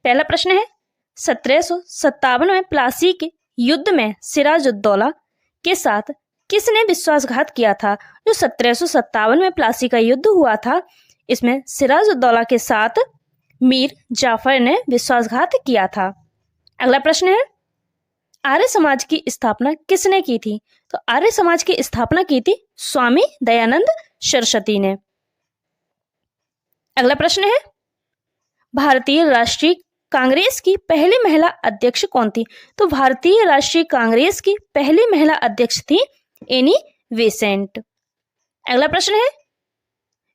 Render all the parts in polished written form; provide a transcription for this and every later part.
पहला प्रश्न है 1757 में प्लासी के युद्ध में सिराजुद्दौला के साथ किसने विश्वासघात किया था? जो 1757 में प्लासी का युद्ध हुआ था, इसमें सिराजुद्दौला के साथ मीर जाफर ने विश्वासघात किया था। अगला प्रश्न है आर्य समाज की स्थापना किसने की थी? तो आर्य समाज की स्थापना की थी स्वामी दयानंद सरस्वती ने। अगला प्रश्न है भारतीय राष्ट्रीय कांग्रेस की पहली महिला अध्यक्ष कौन थी? तो भारतीय राष्ट्रीय कांग्रेस की पहली महिला अध्यक्ष थी एनी बेसेंट। अगला प्रश्न है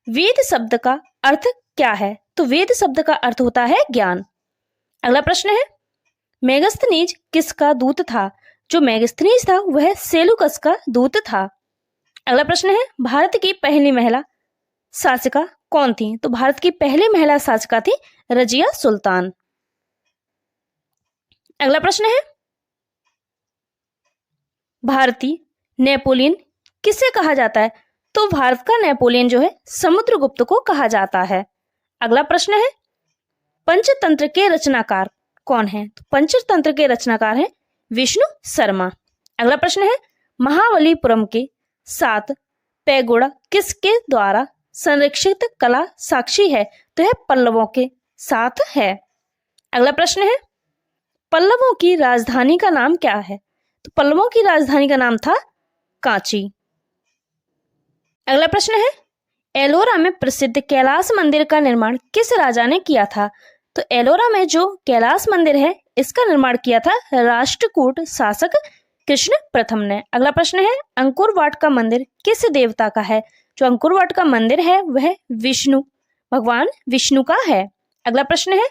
वेद शब्द का अर्थ क्या है? तो वेद शब्द का अर्थ होता है ज्ञान। अगला प्रश्न है मेगस्थनीज किसका दूत था? जो मेगस्थनीज था वह सेलुकस का दूत था। अगला प्रश्न है भारत की पहली महिला शासिका कौन थी? तो भारत की पहली महिला शासिका थी रजिया सुल्तान। अगला प्रश्न है भारतीय नेपोलियन किसे कहा जाता है? तो भारत का नेपोलियन जो है समुद्रगुप्त को कहा जाता है। अगला प्रश्न है पंचतंत्र के रचनाकार कौन है? तो पंचतंत्र के रचनाकार हैं विष्णु शर्मा। अगला प्रश्न है महाबलीपुरम के 7 पैगोडा किसके द्वारा संरक्षित कला साक्षी है? तो यह पल्लवों के साथ है। अगला प्रश्न है पल्लवों की राजधानी का नाम क्या है? तो पल्लवों की राजधानी का नाम था कांची। अगला प्रश्न है एलोरा में प्रसिद्ध कैलाश मंदिर का निर्माण किस राजा ने किया था? तो एलोरा में जो कैलाश मंदिर है इसका निर्माण किया था राष्ट्रकूट शासक कृष्ण प्रथम ने। अगला प्रश्न है अंकुर वाट का मंदिर किस देवता का है? जो अंकुर वाट का मंदिर है वह विष्णु भगवान विष्णु का है। अगला प्रश्न है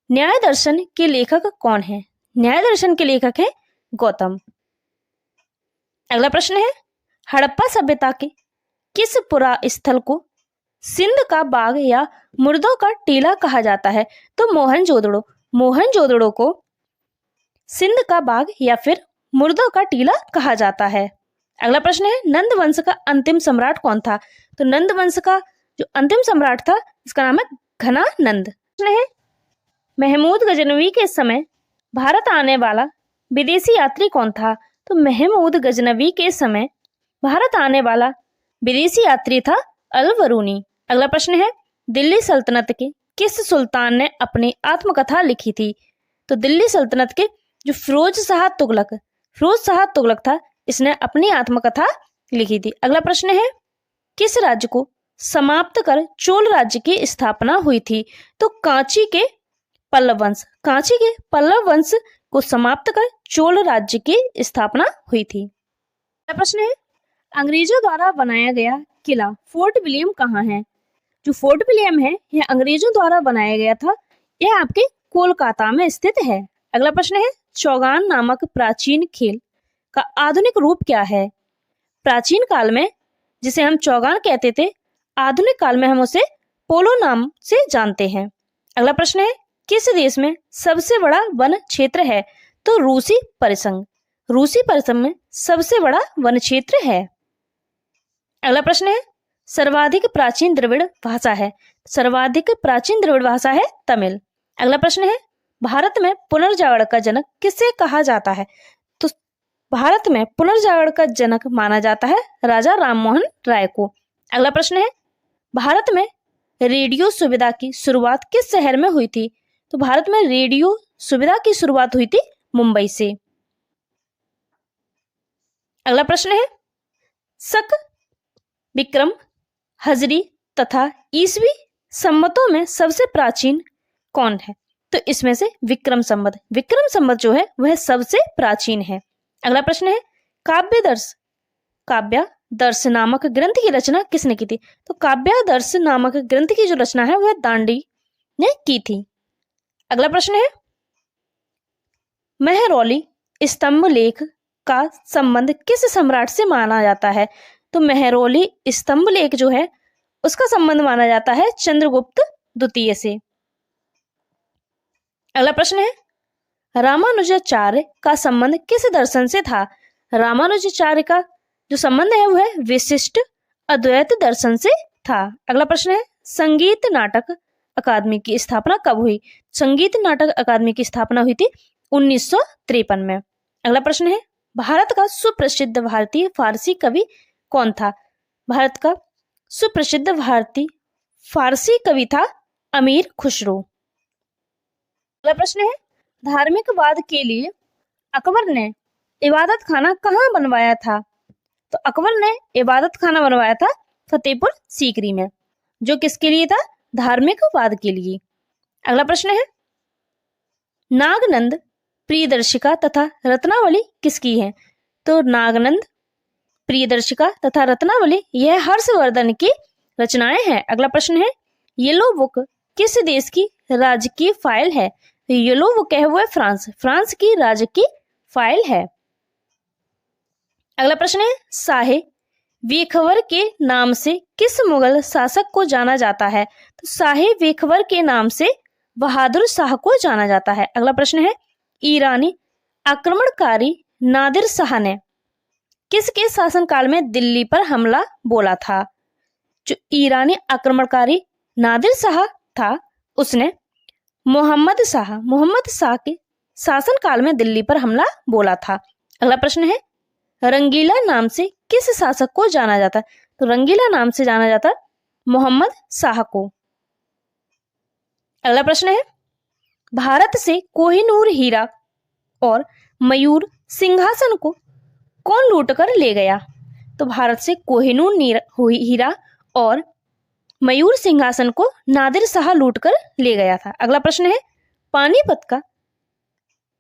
न्याय दर्शन के लेखक कौन है? न्याय दर्शन के लेखक है गौतम। अगला प्रश्न है हड़प्पा सभ्यता के किस पुरा स्थल को सिंध का बाग या मुर्दों का टीला कहा जाता है? तो मोहनजोदड़ो को सिंध का बाग या फिर मुर्दों का टीला कहा जाता है। अगला प्रश्न है नंद वंश का अंतिम सम्राट कौन था? तो नंद वंश का जो अंतिम सम्राट था इसका नाम है घनानंद। प्रश्न है महमूद गजनवी के समय भारत आने वाला विदेशी यात्री कौन था? तो महमूद गजनवी के समय भारत आने वाला विदेशी यात्री था अल-बरूनी। अगला प्रश्न है दिल्ली सल्तनत के किस सुल्तान ने अपनी आत्मकथा लिखी थी? तो दिल्ली सल्तनत के जो फिरोज शाह तुगलक था इसने अपनी आत्मकथा लिखी थी। अगला प्रश्न है किस राज्य को समाप्त कर चोल राज्य की स्थापना हुई थी? तो कांची के पल्लव वंश को समाप्त कर चोल राज्य की स्थापना हुई थी। अगला प्रश्न है अंग्रेजों द्वारा बनाया गया किला फोर्ट विलियम कहाँ है? जो फोर्ट विलियम है यह अंग्रेजों द्वारा बनाया गया था, यह आपके कोलकाता में स्थित है। अगला प्रश्न है चौगान नामक प्राचीन खेल का आधुनिक रूप क्या है? प्राचीन काल में जिसे हम चौगान कहते थे, आधुनिक काल में हम उसे पोलो नाम से जानते हैं। अगला प्रश्न है किस देश में सबसे बड़ा वन क्षेत्र है? तो रूसी परिसंघ में सबसे बड़ा वन क्षेत्र है। अगला प्रश्न है सर्वाधिक प्राचीन द्रविड़ भाषा है? सर्वाधिक प्राचीन द्रविड़ भाषा है तमिल। अगला प्रश्न है भारत में पुनर्जागरण का जनक किसे कहा जाता है? तो भारत में पुनर्जागरण का जनक माना जाता है राजा राममोहन राय को। अगला प्रश्न है भारत में रेडियो सुविधा की शुरुआत किस शहर में हुई थी? तो भारत में रेडियो सुविधा की शुरुआत हुई थी मुंबई से। अगला प्रश्न है शक विक्रम हजरी तथा ईसवी संवतों में सबसे प्राचीन कौन है? तो इसमें से विक्रम संवत जो है वह सबसे प्राचीन है। अगला प्रश्न है काव्यादर्श नामक ग्रंथ की रचना किसने की थी? तो काव्यादर्श नामक ग्रंथ की जो रचना है वह दांडी ने की थी। अगला प्रश्न है मेहरौली स्तंभ लेख का संबंध किस सम्राट से माना जाता है? तो मेहरौली स्तंभ लेख जो है उसका संबंध माना जाता है चंद्रगुप्त द्वितीय से। अगला प्रश्न है रामानुजाचार्य का संबंध किस दर्शन से था? रामानुजाचार्य का जो संबंध है वह विशिष्ट अद्वैत दर्शन से था। अगला प्रश्न है संगीत नाटक अकादमी की स्थापना कब हुई? संगीत नाटक अकादमी की स्थापना हुई थी 1953 में। अगला प्रश्न है, भारत का सुप्रसिद्ध भारतीय फारसी कवि कौन था? भारत का सुप्रसिद्ध भारतीय फारसी कवि था अमीर खुसरो। अगला प्रश्न है, धार्मिकवाद के लिए अकबर ने इबादत खाना कहाँ बनवाया था? तो अकबर ने इबादत खाना बनवाया था फतेहपुर सीकरी में, जो किसके लिए था? धार्मिकवाद के लिए। अगला प्रश्न है, नागनंद, प्रियदर्शिका तथा रत्नावली किसकी है? तो नागनंद, प्रियदर्शिका तथा रत्नावली यह हर्षवर्धन की रचनाएं हैं। अगला प्रश्न है, येलो बुक किस देश की राजकीय फाइल है? तो येलो बुक है वो है फ्रांस की राजकीय फाइल है। अगला प्रश्न है, शाहे वेखवर के नाम से किस मुगल शासक को जाना जाता है? तो शाहे वेखवर के नाम से बहादुर शाह को जाना जाता है। अगला प्रश्न है, ईरानी आक्रमणकारी नादिर शाह ने किसके शासनकाल में दिल्ली पर हमला बोला था? जो ईरानी आक्रमणकारी नादिर शाह था उसने मोहम्मद शाह के शासनकाल में दिल्ली पर हमला बोला था। अगला प्रश्न है, रंगीला नाम से किस शासक को जाना जाता है? तो रंगीला नाम से जाना जाता है मोहम्मद शाह को। अगला प्रश्न है, भारत से कोहिनूर हीरा और मयूर सिंहासन को कौन लूट कर ले गया? तो भारत से कोहिनूर हीरा और मयूर सिंहासन को नादिर शाह लूट कर ले गया था। अगला प्रश्न है, पानीपत का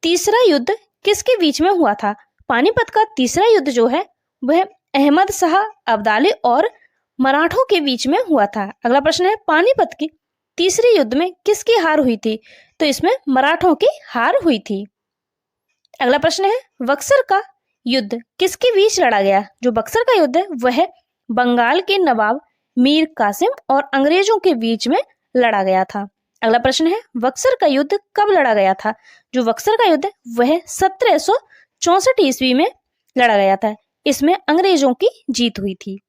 तीसरा युद्ध किसके बीच में हुआ था? पानीपत का तीसरा युद्ध जो है वह अहमद शाह अब्दाली और मराठों के बीच में हुआ था। अगला प्रश्न है, पानीपत के तीसरे युद्ध में किसकी हार हुई थी? तो इसमें मराठों की हार हुई थी। अगला प्रश्न है, बक्सर का युद्ध किसके बीच लड़ा गया? जो बक्सर का युद्ध है वह बंगाल के नवाब मीर कासिम और अंग्रेजों के बीच में लड़ा गया था। अगला प्रश्न है, बक्सर का युद्ध कब लड़ा गया था? जो बक्सर का युद्ध है वह 1764 ईस्वी में लड़ा गया था। इसमें अंग्रेजों की जीत हुई थी।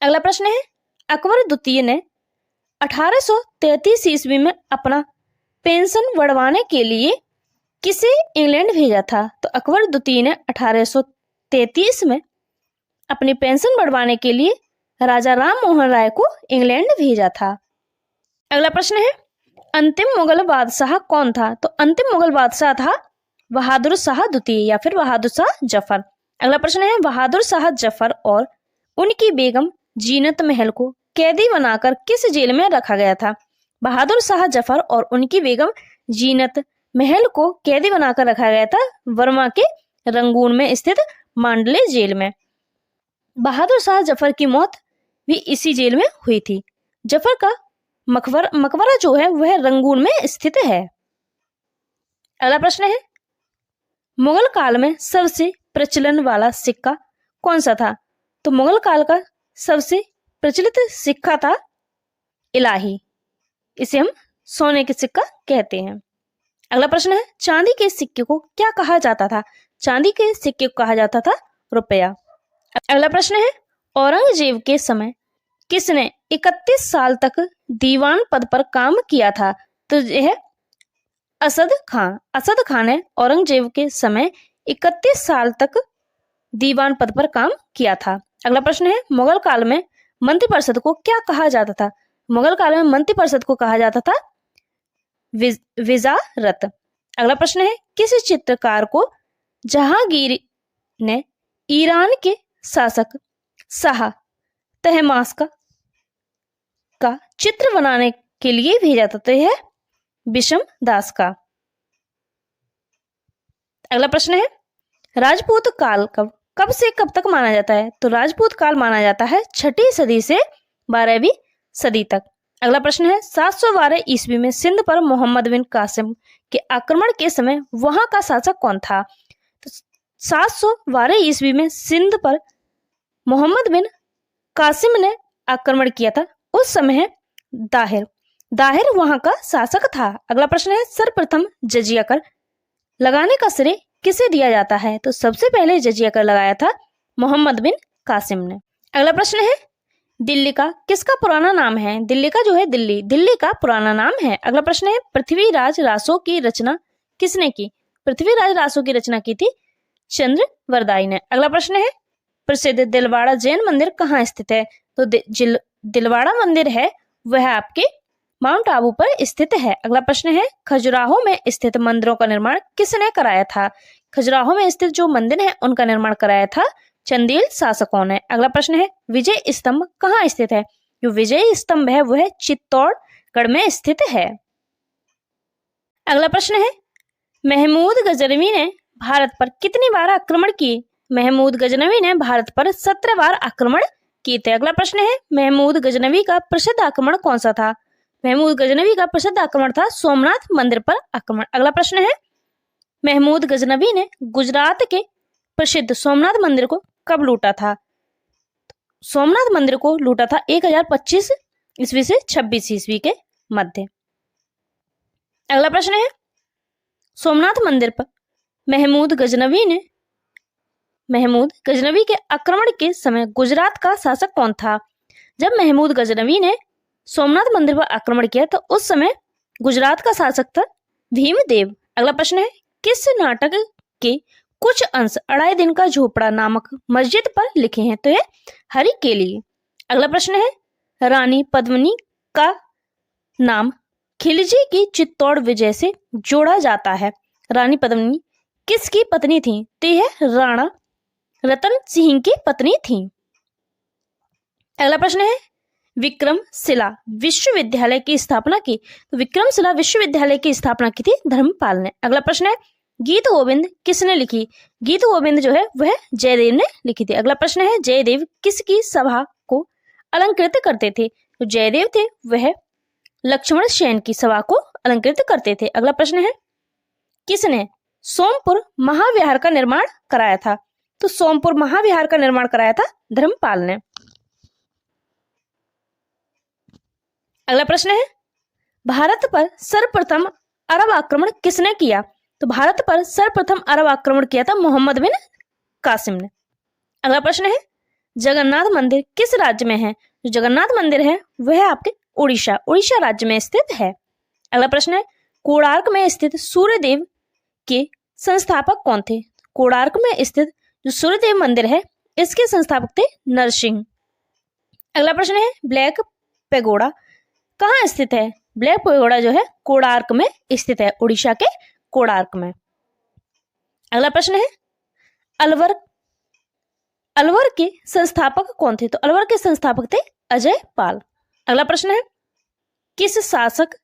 अगला प्रश्न है, अकबर द्वितीय ने 1833 ईस्वी में अपना पेंशन बढ़वाने के लिए किसे इंग्लैंड भेजा था? तो अकबर द्वितीय ने 1833 में अपनी पेंशन बढ़वाने के लिए राजा राम मोहन राय को इंग्लैंड भेजा था। अगला प्रश्न है, अंतिम मुगल बादशाह कौन था? तो अंतिम मुगल बादशाह था बहादुर शाह द्वितीय या फिर बहादुर शाह जफर। अगला प्रश्न है, बहादुर शाह जफर और उनकी बेगम जीनत महल को कैदी बनाकर किस जेल में रखा गया था? बहादुर शाह जफर और उनकी बेगम जीनत महल को कैदी बनाकर रखा गया था बर्मा के रंगून में स्थित मांडले जेल में। बहादुर शाह जफर की मौत भी इसी जेल में हुई थी। जफर का मकबरा जो है वह रंगून में स्थित है। अगला प्रश्न है, मुगल काल में सबसे प्रचलन वाला सिक्का कौन सा था? तो मुगल काल का सबसे प्रचलित सिक्का था इलाही। इसे हम सोने के सिक्का कहते हैं। अगला प्रश्न है, चांदी के सिक्के को क्या कहा जाता था? चांदी के सिक्के को कहा जाता था रुपया। अगला प्रश्न है, औरंगजेब के समय किसने 31 साल तक दीवान पद पर काम किया था? तो यह असद खान ने औरंगजेब के समय 31 साल तक दीवान पद पर काम किया था। अगला प्रश्न है, मुगल काल में मंत्रिपरिषद को क्या कहा जाता था? मुगल काल में मंत्रिपरिषद को कहा जाता था विजारत। अगला प्रश्न है, किस चित्रकार को जहांगीर ने ईरान के शासक शाह तहमास्प का चित्र बनाने के लिए भेजा था? तो यह विषम दास का। अगला प्रश्न है, राजपूत काल कब से कब तक माना जाता है? तो राजपूत काल माना जाता है 6ठी सदी से 12वीं सदी तक। अगला प्रश्न है, 712 ईस्वी में सिंध पर मोहम्मद बिन कासिम के आक्रमण के समय वहां का शासक कौन था? तो 712 ईस्वी में सिंध पर मोहम्मद बिन कासिम ने आक्रमण किया था। उस समय दाहिर वहां का शासक था। अगला प्रश्न है, सर्वप्रथम जजिया कर लगाने का श्रेय किसे दिया जाता है? तो सबसे पहले जजिया कर लगाया था मोहम्मद बिन कासिम ने। अगला प्रश्न है, दिल्ली का किसका पुराना नाम है? दिल्ली का जो है दिल्ली का पुराना नाम है। अगला प्रश्न है पृथ्वीराज रासो की रचना किसने की? पृथ्वीराज रासो की रचना की थी चंद्रवरदाई ने। अगला प्रश्न है प्रसिद्ध दिलवाड़ा जैन मंदिर कहाँ स्थित है? तो दिलवाड़ा मंदिर है वह आपके माउंट आबू पर स्थित है। अगला प्रश्न है खजुराहो में स्थित मंदिरों का निर्माण किसने कराया था? खजुराहो में स्थित जो मंदिर है उनका निर्माण कराया था चंदेल शासकों ने। अगला प्रश्न है विजय स्तंभ कहाँ स्थित है? जो विजय स्तंभ है वह चित्तौड़गढ़ में स्थित है। अगला प्रश्न है महमूद गजनवी ने भारत पर कितनी बार आक्रमण किए? महमूद गजनवी ने भारत पर 17 बार आक्रमण किए थे। अगला प्रश्न है महमूद गजनवी का प्रसिद्ध आक्रमण कौन सा था? महमूद गजनवी का प्रसिद्ध आक्रमण था सोमनाथ मंदिर पर आक्रमण। अगला प्रश्न है महमूद गजनवी ने गुजरात के प्रसिद्ध सोमनाथ मंदिर को कब लूटा था? सोमनाथ मंदिर को लूटा था 1025 ईस्वी से 26 ईस्वी के मध्य। अगला प्रश्न है सोमनाथ मंदिर पर महमूद गजनवी के आक्रमण के समय गुजरात का शासक कौन था? जब महमूद गजनवी ने सोमनाथ मंदिर पर आक्रमण किया तो उस समय गुजरात का शासक था भीमदेव। अगला प्रश्न है किस नाटक के कुछ अंश अढ़ाई दिन का झोपड़ा नामक मस्जिद पर लिखे हैं? तो है हरि के लिए। अगला प्रश्न है रानी पद्मिनी का नाम खिलजी की चित्तौड़ विजय से जोड़ा जाता है। रानी पद्मिनी किसकी पत्नी थी? तो यह राणा रतन सिंह की पत्नी थी। अगला प्रश्न है विक्रमशिला विश्वविद्यालय की स्थापना की? तो विक्रमशिला विश्वविद्यालय की स्थापना की थी धर्मपाल ने। अगला प्रश्न है गीत गोविंद किसने लिखी? गीत गोविंद जो है वह जयदेव ने लिखी थी। अगला प्रश्न है जयदेव किसकी सभा को अलंकृत करते थे? तो जयदेव थे वह लक्ष्मण सेन की सभा को अलंकृत करते थे। अगला प्रश्न है किसने सोमपुर महाविहार का निर्माण कराया था? तो सोमपुर महाविहार का निर्माण कराया था धर्मपाल ने। अगला प्रश्न है भारत पर सर्वप्रथम अरब आक्रमण किसने किया? तो भारत पर सर्वप्रथम अरब आक्रमण किया था मोहम्मद बिन कासिम ने। अगला प्रश्न है जगन्नाथ मंदिर किस राज्य में है? जो जगन्नाथ मंदिर है वह आपके उड़ीसा राज्य में स्थित है। अगला प्रश्न है कोणार्क में स्थित सूर्यदेव के संस्थापक कौन थे? कोणार्क में स्थित जो सूर्यदेव मंदिर है इसके संस्थापक थे नरसिंह। अगला प्रश्न है ब्लैक पैगोडा कहाँ स्थित है? ब्लैक पैगोडा जो है कोणार्क में स्थित है, उड़ीसा के कोणार्क में। अगला प्रश्न है अलवर के संस्थापक कौन थे? तो अलवर के संस्थापक थे अजय पाल। अगला प्रश्न है किस शासक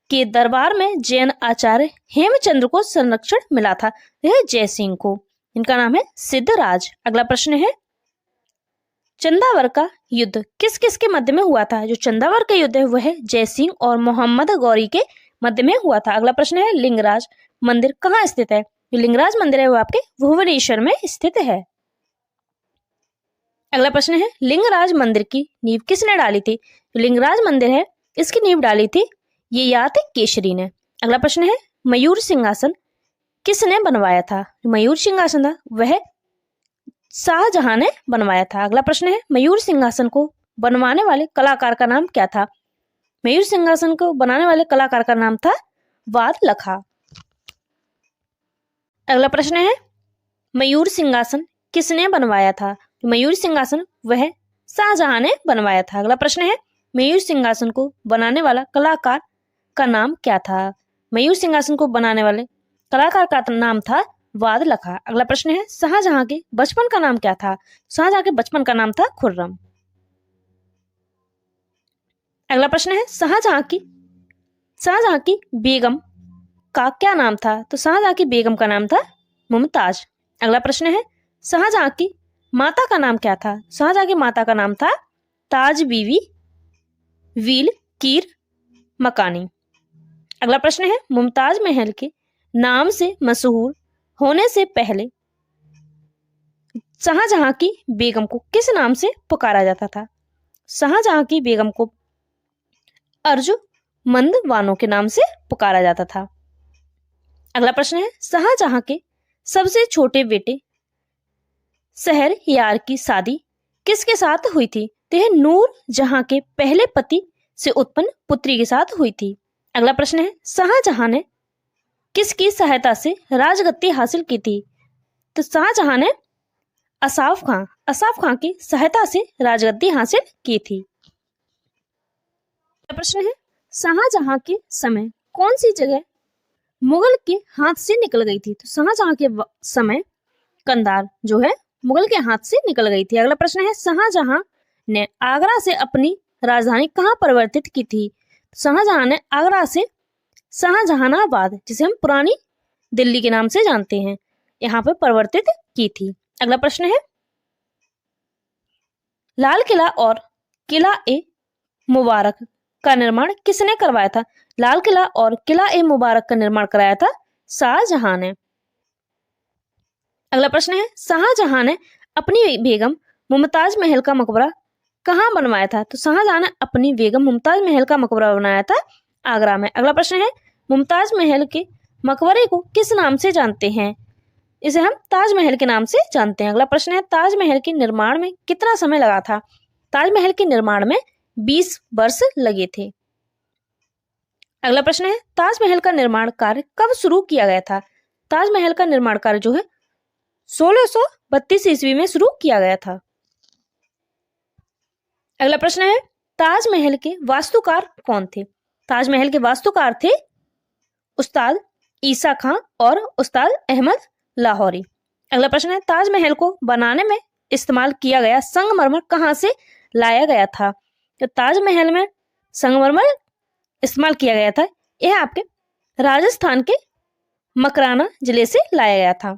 के दरबार में जैन आचार्य हेमचंद्र को संरक्षण मिला था? यह जयसिंह को। इनका नाम है सिद्धराज। अगला प्रश्न है चंदावर का युद्ध किस किस के मध्य में हुआ था? जो चंदावर का युद्ध है वह जयसिंह और मोहम्मद गौरी के मध्य में हुआ था। अगला प्रश्न है लिंगराज मंदिर कहाँ स्थित है? जो लिंगराज मंदिर है वो आपके भुवनेश्वर में स्थित है। अगला प्रश्न है लिंगराज मंदिर की नींव किसने डाली थी? जो लिंगराज मंदिर है इसकी नींव डाली थी ययाति केसरी ने। अगला प्रश्न है मयूर सिंहासन किसने बनवाया था? मयूर सिंहासन था वह शाहजहां ने बनवाया था। अगला प्रश्न है मयूर सिंहासन को बनवाने वाले कलाकार का नाम क्या था? मयूर सिंहासन को बनाने वाले कलाकार का नाम था वाद लखा। अगला प्रश्न है मयूर सिंहासन किसने बनवाया था? मयूर सिंहासन वह शाहजहां ने बनवाया था। अगला प्रश्न है मयूर सिंहासन को बनाने वाला कलाकार का नाम क्या था? मयूर सिंहासन को बनाने वाले कलाकार का नाम था वाद लखा। अगला प्रश्न है शाहजहां के बचपन का नाम क्या था? शाहजहां के बचपन का नाम था खुर्रम। अगला प्रश्न है शाहजहां की बेगम का क्या नाम था? तो शाहजहां की बेगम का नाम था मुमताज। अगला प्रश्न है शाहजहां की माता का नाम क्या था? शाहजहां की माता का नाम था ताज बीवी वील कीर मकानी। अगला प्रश्न है मुमताज महल के नाम से मशहूर होने से पहले शाहजहां की बेगम को किस नाम से पुकारा जाता था? शाहजहां की बेगम को अर्जुमंद बानो के नाम से पुकारा जाता था। अगला प्रश्न है शाहजहां के सबसे छोटे बेटे शहरयार की शादी किसके साथ हुई थी? तो यह नूर जहां के पहले पति से उत्पन्न पुत्री के साथ हुई थी। अगला प्रश्न है, शाहजहां ने किसकी सहायता से राजगद्दी हासिल की थी? तो शाहजहां ने असाफ खां की सहायता से राजगद्दी हासिल की थी। अगला प्रश्न है, शाहजहां के समय कौन सी जगह मुगल के हाथ से निकल गई थी? तो शाहजहां के समय कंधार जो है मुगल के हाथ से निकल गई थी। अगला प्रश्न है, शाहजहां ने आगरा से अपनी राजधानी कहाँ परिवर्तित की थी? शाहजहां ने आगरा से शाहजहानाबाद, जिसे हम पुरानी दिल्ली के नाम से जानते हैं, यहाँ पे परिवर्तित की थी। अगला प्रश्न है, लाल किला और किला ए मुबारक का निर्माण किसने करवाया था? लाल किला और किला ए मुबारक का निर्माण कराया था शाहजहां ने। अगला प्रश्न है, शाहजहां ने अपनी बेगम मुमताज महल का मकबरा कहाँ बनवाया था? तो शाहजहां ने अपनी बेगम मुमताज महल का मकबरा बनाया था आगरा में। अगला प्रश्न है, मुमताज महल के मकबरे को किस नाम से जानते हैं? इसे हम ताजमहल के नाम से जानते हैं। अगला प्रश्न है, ताजमहल के निर्माण में कितना समय लगा था? ताजमहल के निर्माण में 20 वर्ष लगे थे। अगला प्रश्न है, ताजमहल का निर्माण कार्य कब शुरू किया गया था? ताजमहल का निर्माण कार्य जो है 1632 ईस्वी में शुरू किया गया था। अगला प्रश्न है, ताजमहल के वास्तुकार कौन थे? ताजमहल के वास्तुकार थे उस्ताद ईसा खां और उस्ताद अहमद लाहौरी। अगला प्रश्न है, ताजमहल को बनाने में इस्तेमाल किया गया संगमरमर कहाँ से लाया गया था? तो ताजमहल में संगमरमर इस्तेमाल किया गया था, यह आपके राजस्थान के मकराना जिले से लाया गया था।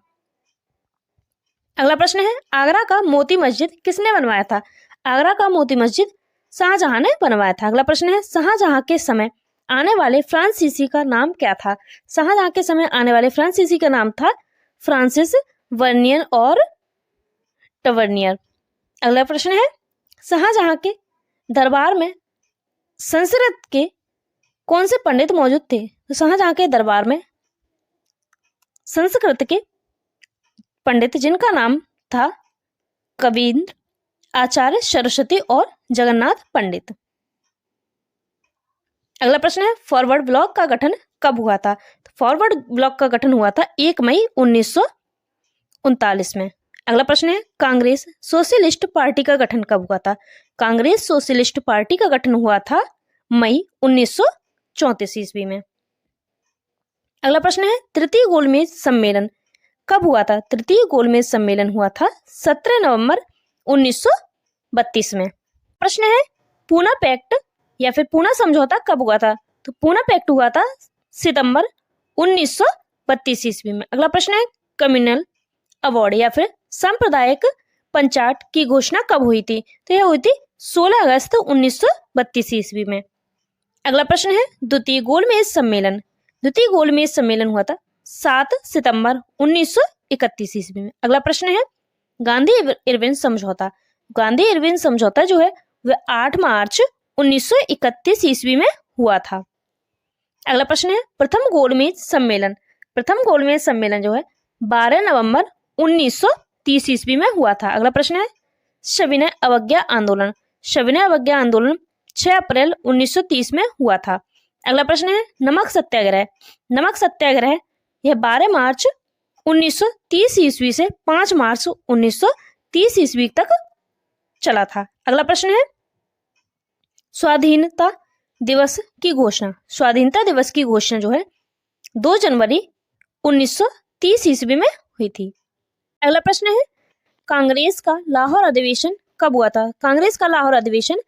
अगला प्रश्न है, आगरा का मोती मस्जिद किसने बनवाया था? आगरा का मोती मस्जिद शाहजहां ने बनवाया था। अगला प्रश्न है, शाहजहां के समय आने वाले फ्रांसीसी का नाम क्या था? शाहजहां के समय आने वाले फ्रांसीसी का नाम था फ्रांसिस वर्नियर और टवर्नियर। अगला प्रश्न है, शाहजहां के दरबार में संस्कृत के कौन से पंडित मौजूद थे? तो शाहजहां के दरबार में संस्कृत के पंडित जिनका नाम था कबीर, आचार्य सरस्वती और जगन्नाथ पंडित। अगला प्रश्न है, फॉरवर्ड ब्लॉक का गठन कब हुआ था? तो फॉरवर्ड ब्लॉक का गठन हुआ था 1 मई 1939 में। अगला प्रश्न है, कांग्रेस सोशलिस्ट पार्टी का गठन कब हुआ था? कांग्रेस सोशलिस्ट पार्टी का गठन हुआ था मई 1934 ईस्वी में। अगला प्रश्न है, तृतीय गोलमेज सम्मेलन कब हुआ था? तृतीय गोलमेज सम्मेलन हुआ था 17 नवंबर 1932 में। प्रश्न है, पूना पैक्ट या फिर पूना समझौता कब हुआ था? तो पूना पैक्ट हुआ था सितंबर 1932 ईस्वी में। अगला प्रश्न है, कम्युनल अवार्ड या फिर सांप्रदायिक पंचायत की घोषणा कब हुई थी? तो यह हुई थी 16 अगस्त 1932 ईस्वी में। अगला प्रश्न है, द्वितीय गोलमेज सम्मेलन हुआ था 7 सितंबर 1931 ईस्वी में। अगला प्रश्न है, गांधी इरविन समझौता जो है वह 8 मार्च 1931 ईस्वी में हुआ था। अगला प्रश्न है, प्रथम गोलमेज सम्मेलन जो है 12 नवंबर 1930 ईस्वी में हुआ था। अगला प्रश्न है, सविनय अवज्ञा आंदोलन 6 अप्रैल 1930 में हुआ था। अगला प्रश्न है, नमक सत्याग्रह यह 12 मार्च 1930 ईस्वी से 5 मार्च 1930 ईस्वी तक चला था। अगला प्रश्न है, स्वाधीनता दिवस की घोषणा जो है 2 जनवरी 1930 ईस्वी में हुई थी। अगला प्रश्न है, कांग्रेस का लाहौर अधिवेशन कब हुआ था? कांग्रेस का लाहौर अधिवेशन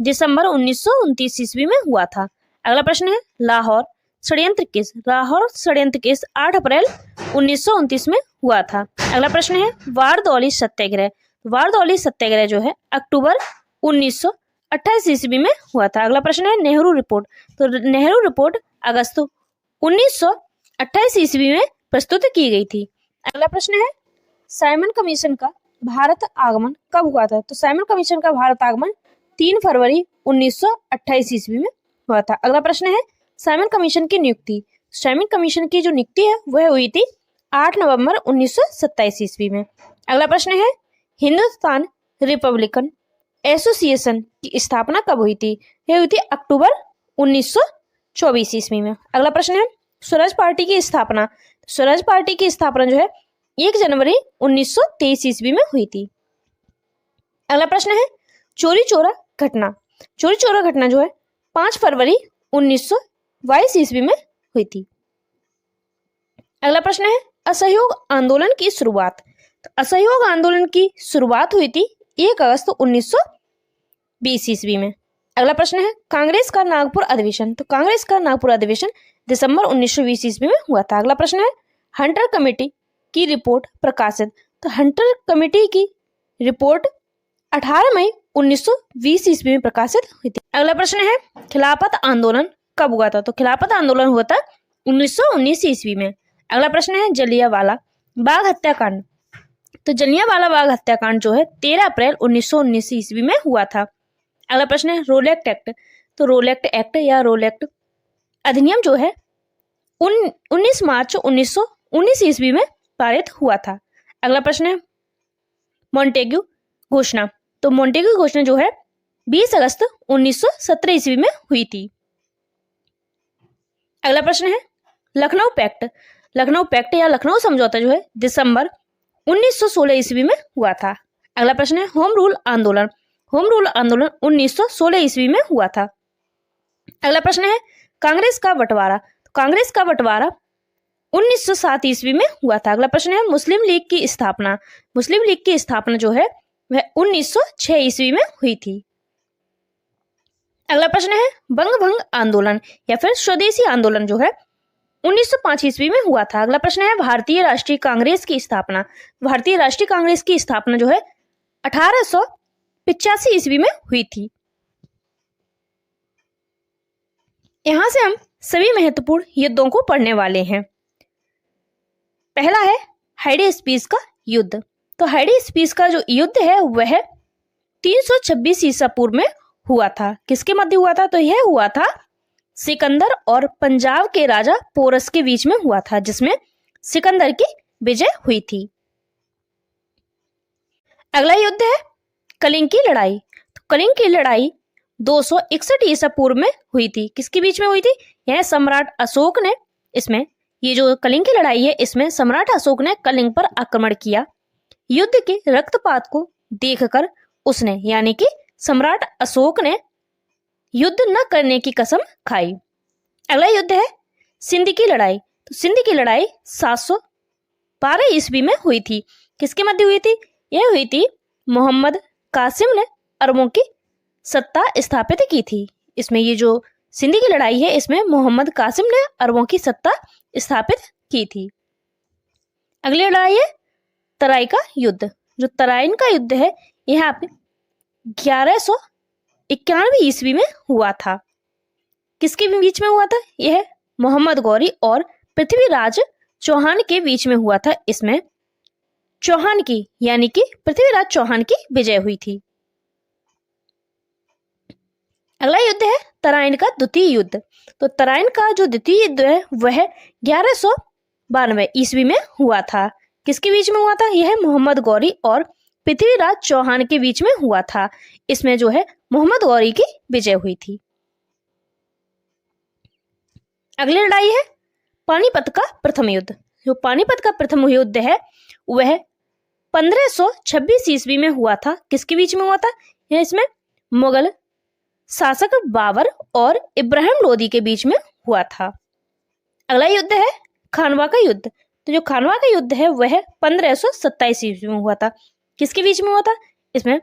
दिसंबर 1929 ईस्वी में हुआ था। अगला प्रश्न है, लाहौर षड्यंत्र केस 8 अप्रैल 1929 में हुआ था। अगला प्रश्न है, वारदौली सत्याग्रह जो है अक्टूबर 1928 ईस्वी में हुआ था। अगला प्रश्न है, नेहरू रिपोर्ट अगस्त 1928 ईस्वी में प्रस्तुत की गई थी। अगला प्रश्न है, साइमन कमीशन का भारत आगमन कब हुआ था? तो साइमन कमीशन का भारत आगमन 3 फरवरी 1928 ईस्वी में हुआ था। अगला प्रश्न है, साइमन कमीशन की जो नियुक्ति है वह हुई थी 8 नवंबर 1927 ईस्वी में। अगला प्रश्न है, हिंदुस्तान रिपब्लिकन एसोसिएशन की स्थापना कब हुई थी? यह हुई थी अक्टूबर 1924 ईस्वी में। अगला प्रश्न है स्वराज पार्टी की स्थापना। स्वराज पार्टी की स्थापना जो है 1 जनवरी 1923 ईस्वी में हुई थी। अगला प्रश्न है चोरी चोरा घटना। चोरी चोरा घटना जो है 5 फरवरी 1922 ईस्वी में हुई थी। अगला प्रश्न है असहयोग आंदोलन की शुरुआत। तो असहयोग आंदोलन की शुरुआत हुई थी 1 अगस्त 1920 ईस्वी में। अगला प्रश्न है कांग्रेस का नागपुर अधिवेशन। तो कांग्रेस का नागपुर अधिवेशन दिसंबर 1920 ईस्वी में हुआ था। अगला प्रश्न है हंटर कमेटी की रिपोर्ट प्रकाशित। तो हंटर कमेटी की रिपोर्ट 18 मई 1920 ईस्वी में प्रकाशित हुई थी। अगला प्रश्न है खिलाफत आंदोलन कब हुआ था? तो खिलाफत आंदोलन हुआ था 1919 ईस्वी में। अगला प्रश्न है जलियांवाला बाग हत्याकांड। तो जलियांवाला बाग हत्याकांड जो है 13 अप्रैल 1919 ईस्वी में हुआ था। अगला प्रश्न है रोलेक्ट एक्ट। तो रोलेक्ट एक्ट या रोलेक्ट अधिनियम जो है 19 मार्च 1919 ईस्वी में पारित हुआ था। अगला प्रश्न है मॉन्टेग्यू घोषणा। तो मॉन्टेग्यू घोषणा जो है 20 अगस्त 1917 ईस्वी में हुई थी। अगला प्रश्न है लखनऊ पैक्ट। लखनऊ पैक्ट या लखनऊ समझौता जो है दिसंबर 1916 ईस्वी में हुआ था। अगला प्रश्न है होम रूल आंदोलन। होम रूल आंदोलन 1916 ईस्वी में हुआ था। अगला प्रश्न है कांग्रेस का बंटवारा। कांग्रेस का बंटवारा 1907 ईस्वी में हुआ था। अगला प्रश्न है मुस्लिम लीग की स्थापना। मुस्लिम लीग की स्थापना जो है वह 1906 ईस्वी में हुई थी। अगला प्रश्न है बंग भंग आंदोलन या फिर स्वदेशी आंदोलन जो है 1905 ईस्वी में हुआ था। अगला प्रश्न है भारतीय राष्ट्रीय कांग्रेस की स्थापना। भारतीय राष्ट्रीय कांग्रेस की स्थापना जो है 1885 ईस्वी में हुई थी। यहां से हम सभी महत्वपूर्ण युद्धों को पढ़ने वाले हैं। पहला है हाइडेस्पीस का युद्ध। तो हाइडेस्पीस का जो युद्ध है वह 326 ईसा पूर्व में हुआ था। किसके मध्य हुआ था? तो यह हुआ था सिकंदर और पंजाब के राजा पोरस के बीच में हुआ था, जिसमें सिकंदर की विजय हुई थी। अगला युद्ध है कलिंग की लड़ाई। तो कलिंग की लड़ाई 261 ईसा पूर्व में हुई थी। किसके बीच में हुई थी? यह सम्राट अशोक ने, इसमें ये जो कलिंग की लड़ाई है इसमें सम्राट अशोक ने कलिंग पर आक्रमण किया। युद्ध के रक्तपात को देखकर उसने यानी कि सम्राट अशोक ने युद्ध न करने की कसम खाई। अगला युद्ध है सिंध की लड़ाई। तो सिंध की लड़ाई 712 ईस्वी में हुई थी। किसके मध्य हुई थी? यह हुई थी मोहम्मद कासिम ने अरबों की सत्ता स्थापित की थी। इसमें ये जो सिंध की लड़ाई है इसमें मोहम्मद कासिम ने अरबों की सत्ता स्थापित की थी। अगली लड़ाई है तराइन का युद्ध। जो तराइन का युद्ध है यह 1191 ईस्वी में हुआ था। किसके बीच में हुआ था? यह मोहम्मद गौरी और पृथ्वीराज चौहान के बीच में हुआ था। इसमें चौहान की यानी कि पृथ्वीराज चौहान की विजय हुई थी। अगला युद्ध है तराइन का द्वितीय युद्ध। तो तराइन का जो द्वितीय युद्ध है वह 1192 ईस्वी में हुआ था। किसके बीच में हुआ था? यह मोहम्मद गौरी और पृथ्वीराज चौहान के बीच में हुआ था। इसमें जो है मोहम्मद गौरी की विजय हुई थी। अगली लड़ाई है पानीपत का प्रथम युद्ध। जो पानीपत का प्रथम युद्ध है वह 1526 ईस्वी में हुआ था। किसके बीच में हुआ था? यह इसमें मुगल शासक बाबर और इब्राहिम लोदी के बीच में हुआ था। अगला युद्ध है खानवा का युद्ध। तो जो खानवा का युद्ध है वह 1527 ईस्वी में हुआ था। किसके बीच में हुआ था? इसमें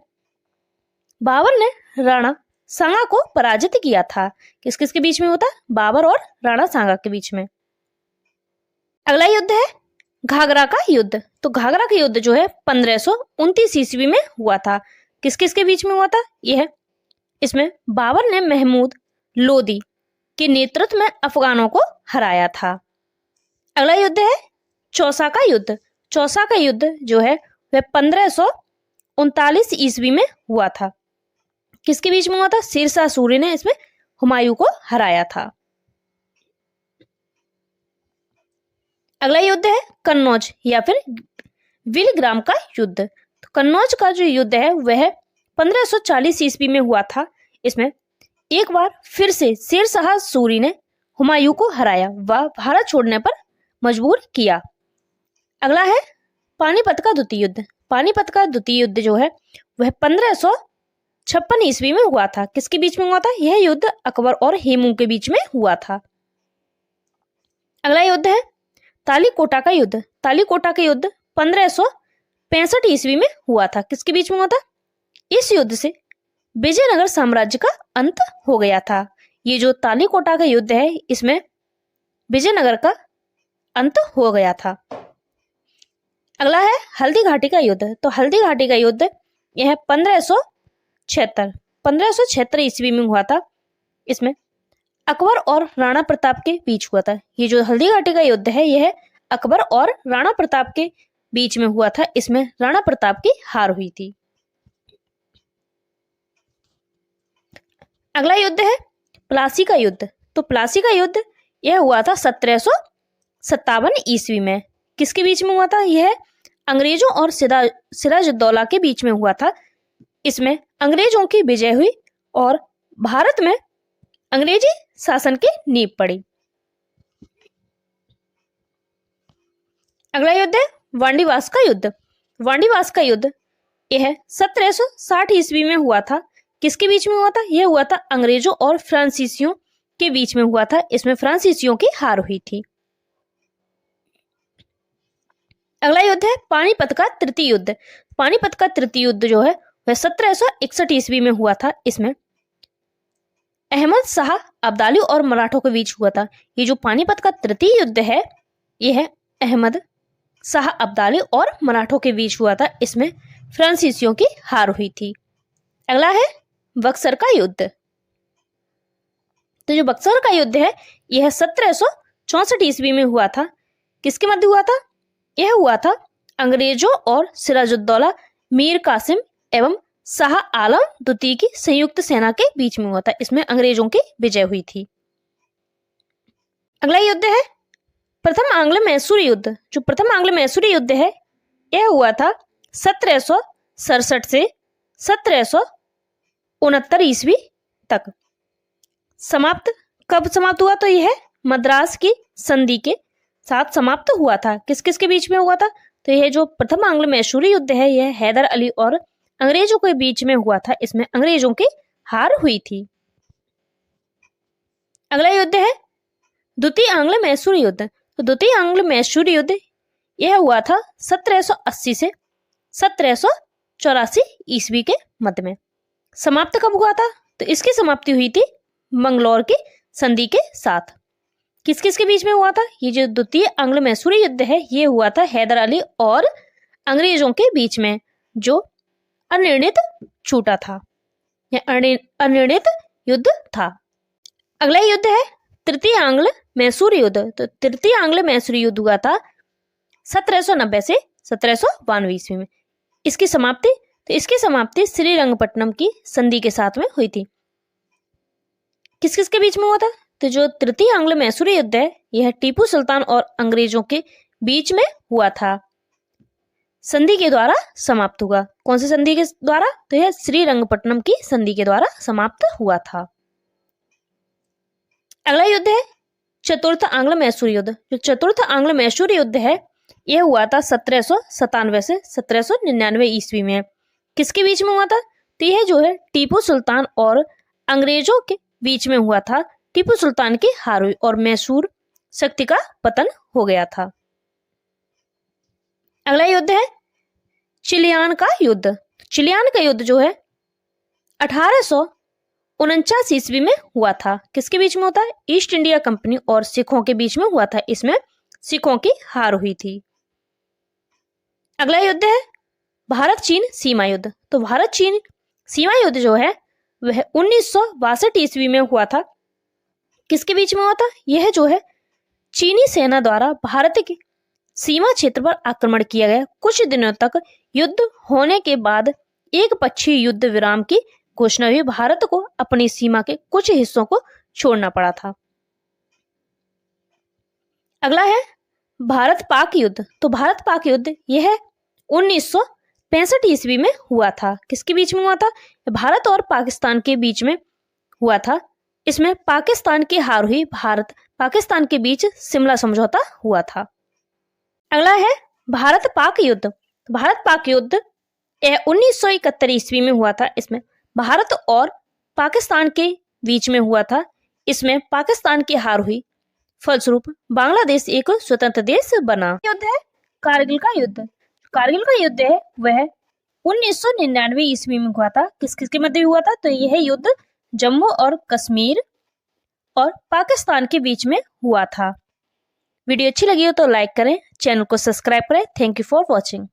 बाबर ने राणा सांगा को पराजित किया था। किस किस के बीच में हुआ था? बाबर और राणा सांगा के बीच में। अगला युद्ध है घाघरा का युद्ध। तो घाघरा का युद्ध जो है 1529 ईस्वी में हुआ था। किस किस के बीच में हुआ था? यह इसमें बाबर ने महमूद लोदी के नेतृत्व में अफगानों को हराया था। अगला युद्ध है चौसा का युद्ध। चौसा का युद्ध जो है वह 1539 ईस्वी में हुआ था। किसके बीच में हुआ था? शेरशाह सूरी ने इसमें हुमायूं को हराया था। अगला युद्ध है कन्नौज या फिर विलग्राम का युद्ध। तो कन्नौज का जो युद्ध है वह 1540 ईस्वी में हुआ था। इसमें एक बार फिर से शेर शाह सूरी ने हुमायूं को हराया व भारत छोड़ने पर मजबूर किया। अगला है पानीपत का द्वितीय युद्ध। पानीपत का द्वितीय युद्ध जो है वह 1556 ईस्वी में हुआ था। किसके बीच में हुआ था? यह युद्ध अकबर और हेमू के बीच में हुआ था। अगला युद्ध है तालीकोटा का युद्ध। तालीकोटा का युद्ध 1565 ईस्वी में हुआ था। किसके बीच में हुआ था? इस युद्ध से विजयनगर साम्राज्य का अंत हो गया था। ये जो तालीकोटा का युद्ध है इसमें विजयनगर का अंत हो गया था। अगला है हल्दी घाटी का युद्ध। तो हल्दी घाटी का युद्ध यह 1576 ईस्वी में हुआ था। इसमें अकबर और राणा प्रताप के बीच हुआ था। ये जो हल्दी घाटी का युद्ध है यह अकबर और राणा प्रताप के बीच में हुआ था। इसमें राणा प्रताप की हार हुई थी। अगला युद्ध है प्लासी का युद्ध। तो प्लासी का युद्ध यह हुआ था 1757 ईस्वी में। किसके बीच में हुआ था? यह अंग्रेजों और सिराजुद्दौला के बीच में हुआ था। इसमें अंग्रेजों की विजय हुई और भारत में अंग्रेजी शासन की नींव पड़ी। अगला युद्ध है वांडीवास का युद्ध। वांडीवास का युद्ध यह 1760 ईस्वी में हुआ था। किसके बीच में हुआ था? यह हुआ था अंग्रेजों और फ्रांसीसियों के बीच में हुआ था। इसमें फ्रांसीसियों की हार हुई थी। अगला युद्ध है पानीपत का तृतीय युद्ध। पानीपत का तृतीय युद्ध जो है वह 1761 ईस्वी में हुआ था। इसमें अहमद शाह अब्दाली और मराठों के बीच हुआ था। ये जो पानीपत का तृतीय युद्ध है यह अहमद शाह अब्दाली और मराठों के बीच हुआ था। इसमें फ्रांसीसियों की हार हुई थी। अगला है बक्सर का युद्ध। तो जो बक्सर का युद्ध है यह 1764 ईस्वी में हुआ था। किसके मध्य हुआ था? यह हुआ था अंग्रेजों और सिराजुद्दौला मीर कासिम एवं शाह आलम द्वितीय की संयुक्त सेना के बीच में हुआ था। इसमें अंग्रेजों की विजय हुई थी। अगला युद्ध है प्रथम आंग्ल मैसूर युद्ध। जो प्रथम आंग्ल मैसूर युद्ध है यह हुआ था 1767 से 1769 ईस्वी तक। समाप्त कब समाप्त हुआ? तो यह मद्रास की संधि के साथ समाप्त हुआ था। किस किस के बीच में हुआ था? तो यह जो प्रथम आंग्ल मैसूर युद्ध है यह हैदर अली और अंग्रेजों के बीच में हुआ था। इसमें अंग्रेजों की हार हुई थी। अगला युद्ध है द्वितीय आंग्ल मैसूर युद्ध। तो द्वितीय आंग्ल मैसूर युद्ध यह हुआ था 1780 से 1784 ईस्वी के मध्य में। समाप्त कब हुआ था? तो इसकी समाप्ति हुई थी मंगलौर की संधि के साथ। किस किस के बीच में हुआ था? ये जो द्वितीय आंग्ल मैसूर युद्ध है ये हुआ था हैदर अली और अंग्रेजों के बीच में, जो अनिर्णित छूटा था। यह अनिर्णित युद्ध था। अगला युद्ध है तृतीय आंग्ल मैसूर युद्ध। तो तृतीय आंग्ल मैसूर युद्ध हुआ था 1790 से 1792 ईस्वी में। इसकी समाप्ति श्रीरंगपट्टनम की संधि के साथ में हुई थी। किस किस के बीच में हुआ था? तो जो तृतीय आंग्ल मैसूर युद्ध है यह टीपू सुल्तान और अंग्रेजों के बीच में हुआ था। संधि के द्वारा समाप्त हुआ। कौन सी संधि के द्वारा? तो यह श्रीरंगपट्टनम की संधि के द्वारा समाप्त हुआ था। अगला युद्ध है चतुर्थ आंग्ल मैसूर युद्ध। जो चतुर्थ आंग्ल मैसूर युद्ध है यह हुआ था 1797 से 1799 ईस्वी में। किसके बीच में हुआ था? तो यह जो है टीपू सुल्तान और अंग्रेजों के बीच में हुआ था। टीपू सुल्तान की हार हुई और मैसूर शक्ति का पतन हो गया था। अगला युद्ध है चिलियान का युद्ध। चिलियान का युद्ध जो है 1849 ईस्वी में हुआ था। किसके बीच में होता है? ईस्ट इंडिया कंपनी और सिखों के बीच में हुआ था। इसमें सिखों की हार हुई थी। अगला युद्ध है भारत चीन सीमा युद्ध। तो भारत चीन सीमा युद्ध जो है वह 1962 ईस्वी में हुआ था। किसके बीच में हुआ था? यह जो है चीनी सेना द्वारा भारत के सीमा क्षेत्र पर आक्रमण किया गया। कुछ दिनों तक युद्ध होने के बाद एक पक्षीय युद्ध विराम की घोषणा हुई। भारत को अपनी सीमा के कुछ हिस्सों को छोड़ना पड़ा था। अगला है भारत पाक युद्ध। तो भारत पाक युद्ध यह 1965 ईस्वी में हुआ था। किसके बीच में हुआ था? भारत और पाकिस्तान के बीच में हुआ था। इसमें पाकिस्तान की हार हुई। भारत पाकिस्तान के बीच शिमला समझौता हुआ था। अगला है भारत पाक युद्ध। भारत पाक युद्ध 1971 ईस्वी में हुआ था। इसमें भारत और पाकिस्तान के बीच में हुआ था। इसमें पाकिस्तान की हार हुई, फलस्वरूप बांग्लादेश एक स्वतंत्र देश बना। युद्ध है कारगिल का युद्ध। कारगिल का युद्ध है वह 1999 ईस्वी में हुआ था। किस किस के मध्य हुआ था? तो यह युद्ध जम्मू और कश्मीर और पाकिस्तान के बीच में हुआ था। वीडियो अच्छी लगी हो तो लाइक करें, चैनल को सब्सक्राइब करें। Thank you for watching.